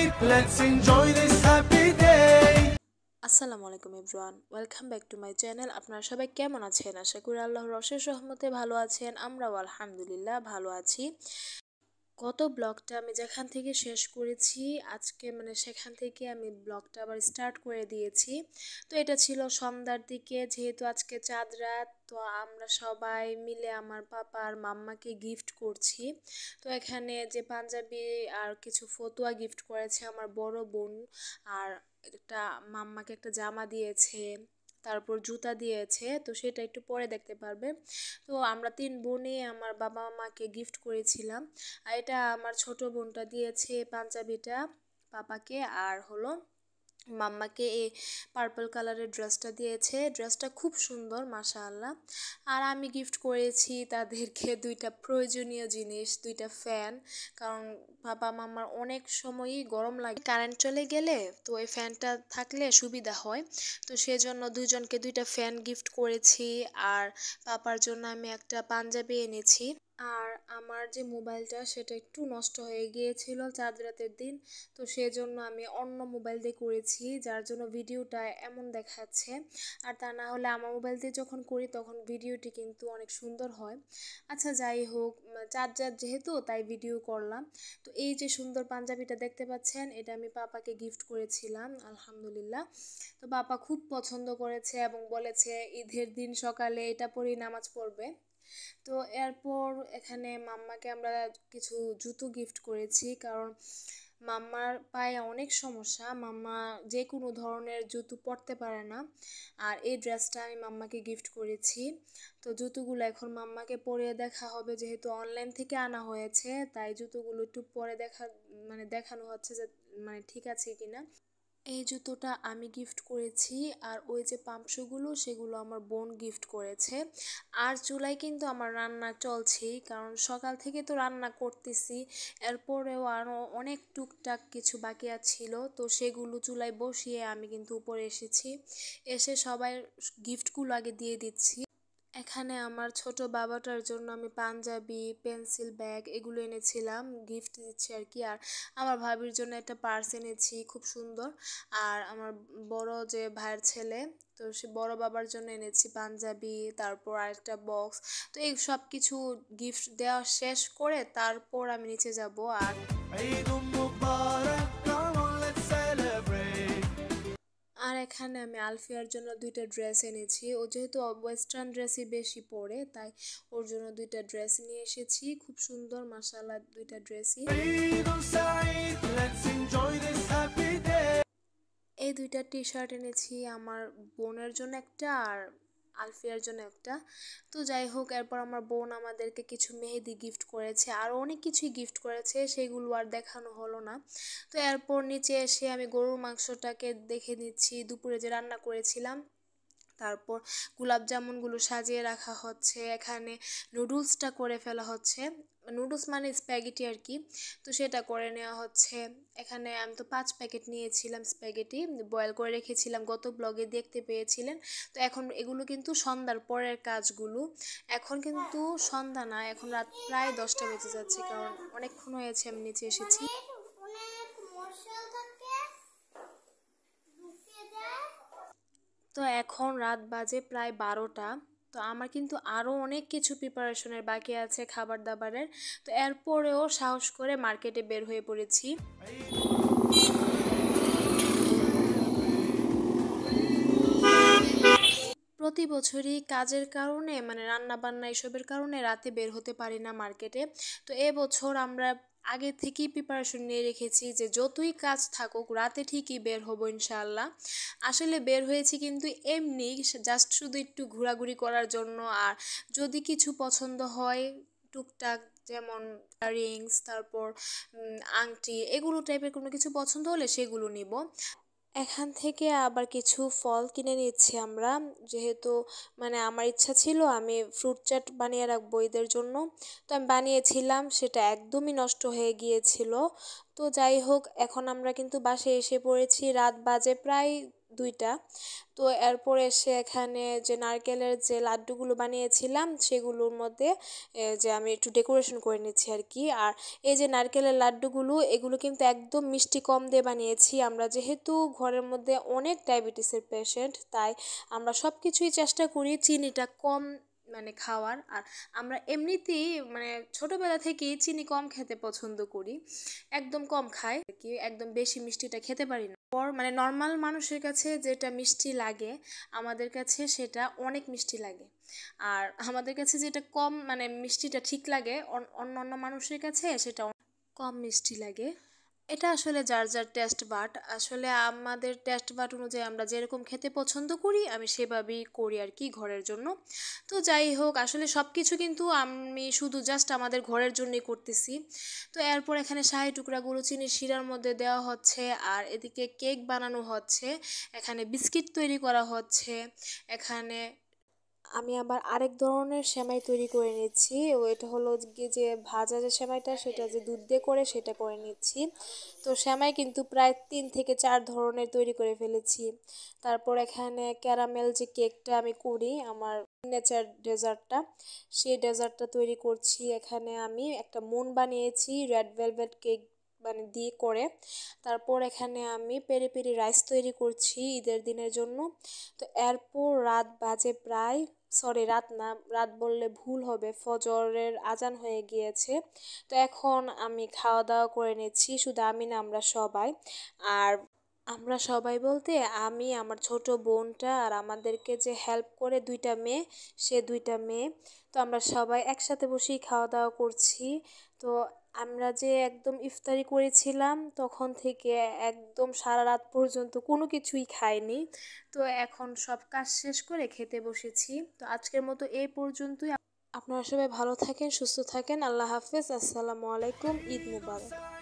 outside, let's enjoy this happy day. আসসালামু আলাইকুম everyone, welcome back to my channel. আপনারা সবাই কেমন আছেন? আশা করি আল্লাহর অশেষ রহমতে ভালো আছেন। আমরাও আলহামদুলিল্লাহ ভালো আছি। গত ব্লগটা আমি যেখান থেকে শেষ করেছি, আজকে সেখান থেকে আমি ব্লগটা আবার স্টার্ট করে দিয়েছি। তো এটা ছিল সন্ধ্যার দিকে, যেহেতু আজকে চাঁদ রাত, তো আমরা সবাই মিলে আমার পাপা আর মাম্মাকে গিফট করছি। তো এখানে যে পাঞ্জাবি আর কিছু ফতুয়া গিফট করেছে আমার বড় বোন, আর একটা মাম্মাকে একটা জামা দিয়েছে, তারপর জুতা দিয়েছে, তো সেটা একটু পরে দেখতে পারবে। তো আমরা 3 বোনই আমার বাবা মাকে গিফট করেছিলাম। আর এটা আমার ছোট বোনটা দিয়েছে পাঞ্জাবিটা পাপাকে, আর হলো মাম্মাকে এই পার্পল কালারের ড্রেসটা দিয়েছে। ড্রেসটা খুব সুন্দর মাশাআল্লাহ। আর আমি গিফট করেছি তাদেরকে 2টা প্রয়োজনীয় জিনিস, 2টা ফ্যান, কারণ বাবা মাম্মার অনেক সময়ই গরম লাগে, কারেন্ট চলে গেলে তো এই ফ্যানটা থাকলে সুবিধা হয়। তো সেজন্য দুজনকে 2টা ফ্যান গিফট করেছি। আর পাপার জন্য আমি একটা পাঞ্জাবি এনেছি। আর আমার যে মোবাইলটা সেটা একটু নষ্ট হয়ে গিয়েছিল চাঁদ রাতের দিন, তো সেজন্য আমি অন্য মোবাইল দিয়ে করেছি, যার জন্য ভিডিওটা এমন দেখাচ্ছে। আর তা না হলে আমার মোবাইল দিয়ে যখন করি তখন ভিডিওটি কিন্তু অনেক সুন্দর হয়। আচ্ছা যাই হোক, চাঁদ রাত যেহেতু তাই ভিডিও করলাম। তো এই যে সুন্দর পাঞ্জাবিটা দেখতে পাচ্ছেন, এটা আমি পাপাকে গিফট করেছিলাম আলহামদুলিল্লাহ। তো পাপা খুব পছন্দ করেছে এবং বলেছে ঈদের দিন সকালে এটা পরেই নামাজ পড়বে। তো এরপর এখানে মাম্মাকে আমরা কিছু জুতো গিফট করেছি, কারণ মাম্মার পায়ে অনেক সমস্যা, মাম্মা যে কোনো ধরনের জুতো পরতে পারে না। আর এই ড্রেসটা আমি মাম্মাকে গিফট করেছি। তো জুতোগুলো এখন মাম্মাকে পরিয়ে দেখা হবে, যেহেতু অনলাইন থেকে আনা হয়েছে, তাই জুতোগুলো একটু পরে দেখানো হচ্ছে যে ঠিক আছে কিনা। এই জুতোটা আমি গিফট করেছি, আর ওই যে পাম্পশুগুলো সেগুলো আমার বোন গিফট করেছে। আর চুলায় কিন্তু আমার রান্না চলছেই, কারণ সকাল থেকে তো রান্না করতেছি, এরপরেও আরও অনেক টুকটাক কিছু বাকি ছিল, তো সেগুলো চুলায় বসিয়ে আমি কিন্তু উপরে এসেছি। এসে সবাই গিফটগুলো আগে দিয়ে দিচ্ছি। এখানে আমার ছোট বাবাটার জন্য আমি পাঞ্জাবি, পেন্সিল ব্যাগ এগুলো এনেছিলাম, গিফট দিচ্ছি আর কি। আর আমার ভাবির জন্য একটা পার্স এনেছি খুব সুন্দর। আর আমার বড় যে ভাইয়ের ছেলে, তো সে বড় বাবার জন্য এনেছি পাঞ্জাবি, তারপর আরেকটা বক্স। তো এই সব কিছু গিফট দেওয়া শেষ করে তারপর আমি নিচে যাব। আর Eid Mubarak, come on, let's celebrate. এখানে আমি আলফিয়ার জন্য 2টা ড্রেস এনেছি। ও যেহেতু ওয়েস্টার্ন ড্রেসই বেশি পরে, তাই ওর জন্য 2টা ড্রেস নিয়ে এসেছি, খুব সুন্দর মাশাআল্লাহ 2টা ড্রেসই। Eid outside, let's enjoy this happy day. এই 2টা টি শার্ট এনেছি, আমার বোনের জন্য একটা আর আলফিয়ার জন্য একটা। তো যাই হোক, এরপর আমার বোন আমাদেরকে কিছু মেহেদি গিফট করেছে, আর অনেক কিছুই গিফট করেছে, সেগুলো আর দেখানো হলো না। তো এরপর নিচে এসে আমি গরুর মাংসটাকে দেখে নিচ্ছি, দুপুরে যে রান্না করেছিলাম। তারপর গোলাপ জামুনগুলো সাজিয়ে রাখা হচ্ছে, এখানে নুডলসটা করে ফেলা হচ্ছে, নুডলস মানে স্প্যাগেটি আর কি। তো সেটা করে নেওয়া হচ্ছে। এখানে আমি তো 5 প্যাকেট নিয়েছিলাম স্প্যাগেটি, বয়েল করে রেখেছিলাম, গত ব্লগে দেখতে পেয়েছিলেন। তো এখন এগুলো কিন্তু সন্ধ্যার পরের কাজগুলো, এখন কিন্তু সন্ধ্যা না, এখন রাত প্রায় 10টা বেজে যাচ্ছে, কারণ অনেকক্ষণ হয়েছে আমি নিচে এসেছি। তো এখন রাত বাজে প্রায় 12টা। তো আমার কিন্তু আরও অনেক কিছু প্রিপারেশনের বাকি আছে খাবার দাবারের। তো এরপরেও সাহস করে মার্কেটে বের হয়ে পড়েছি। প্রতি বছরই কাজের কারণে রান্না বান্না এসবের কারণে রাতে বের হতে পারি না মার্কেটে। তো এবছর আমরা আগে থেকেই প্রিপারেশন নিয়ে রেখেছি যে যতই কাজ থাকুক রাতে ঠিকই বের হব ইনশাআল্লাহ। আসলে বের হয়েছি কিন্তু এমনি জাস্ট শুধু একটু ঘোরাঘুরি করার জন্য। আর যদি কিছু পছন্দ হয় টুকটাক, যেমন রিংস, তারপর আংটি, এগুলো টাইপের কোনো কিছু পছন্দ হলে সেগুলো নিব। এখান থেকে আবার কিছু ফল কিনে নিচ্ছি আমরা, যেহেতু আমার ইচ্ছা ছিল আমি ফ্রুট চাট বানিয়ে রাখবো ঈদের জন্য। তো আমি বানিয়েছিলাম, সেটা একদমই নষ্ট হয়ে গিয়েছিল। তো যাই হোক, এখন আমরা কিন্তু বাসায় এসে পড়েছি, রাত বাজে প্রায় 2টা। তো এরপর এসে এখানে যে নারকেলের যে লাড্ডুগুলো বানিয়েছিলাম সেগুলোর মধ্যে যে আমি একটু ডেকোরেশন করে নিচ্ছি আর কি। আর এই যে নারকেলের লাড্ডুগুলো এগুলো কিন্তু একদম মিষ্টি কম দিয়ে বানিয়েছি। আমরা যেহেতু ঘরের মধ্যে অনেক ডায়াবেটিসের পেশেন্ট, তাই আমরা সব কিছুই চেষ্টা করি চিনিটা কম খাওয়ার। আর আমরা এমনিতেই ছোটোবেলা থেকেই চিনি কম খেতে পছন্দ করি, একদম কম খাই আর কি, একদম বেশি মিষ্টিটা খেতে পারি না। নর্মাল মানুষের কাছে যেটা মিষ্টি লাগে আমাদের কাছে সেটা অনেক মিষ্টি লাগে। আর আমাদের কাছে যেটা কম মিষ্টিটা ঠিক লাগে অন্য মানুষের কাছে সেটা কম মিষ্টি লাগে। এটা আসলে যার যার টেস্ট বাট, আসলে আমাদের টেস্ট বাট অনুযায়ী আমরা যেরকম খেতে পছন্দ করি আমি সেভাবেই করি আর কি ঘরের জন্য। তো যাই হোক, আসলে সব কিছু কিন্তু আমি শুধু জাস্ট আমাদের ঘরের জন্যই করতেছি। তো এরপর এখানে শাহি টুকরাগুলো চিনির শিরার মধ্যে দেওয়া হচ্ছে, আর এদিকে কেক বানানো হচ্ছে, এখানে বিস্কিট তৈরি করা হচ্ছে। এখানে আমি আবার আরেক ধরনের সেমাই তৈরি করে নিচ্ছি। এটা হলো যে ভাজা যে সেমাইটা, সেটা যে দুধ দিয়ে করে সেটা করে নিচ্ছি। তো সেমাই কিন্তু প্রায় 3 থেকে 4 ধরনের তৈরি করে ফেলেছি। তারপর এখানে ক্যারামেল যে কেকটা আমি করি, আমার সিগনেচার ডেজার্টটা, সেই ডেজার্টটা তৈরি করছি। এখানে আমি একটা মুন বানিয়েছি রেড ভেলভেট কেক দিয়ে করে। তারপর এখানে আমি পেরি পেরি রাইস তৈরি করছি ঈদের দিনের জন্য। তো এরপর রাত বাজে প্রায়, সরি রাত না, রাত বললে ভুল হবে, ফজরের আজান হয়ে গিয়েছে। তো এখন আমি খাওয়া দাওয়া করে নিচ্ছি, শুধু আমি না, আমরা সবাই। আর আমরা সবাই বলতে আমি, আমার ছোট বোনটা, আর আমাদেরকে যে হেল্প করে 2টা মেয়ে, সে 2টা মেয়ে। তো আমরা সবাই একসাথে বসেই খাওয়া দাওয়া করছি। তো আমরা যে একদম ইফতারি করেছিলাম তখন থেকে একদম সারা রাত পর্যন্ত কোনো কিছুই খাইনি। তো এখন সব কাজ শেষ করে খেতে বসেছি। তো আজকের মতো এই পর্যন্তই। আপনারা সবাই ভালো থাকেন, সুস্থ থাকেন। আল্লাহ হাফেজ। আসসালামু আলাইকুম। ঈদ মুবারক।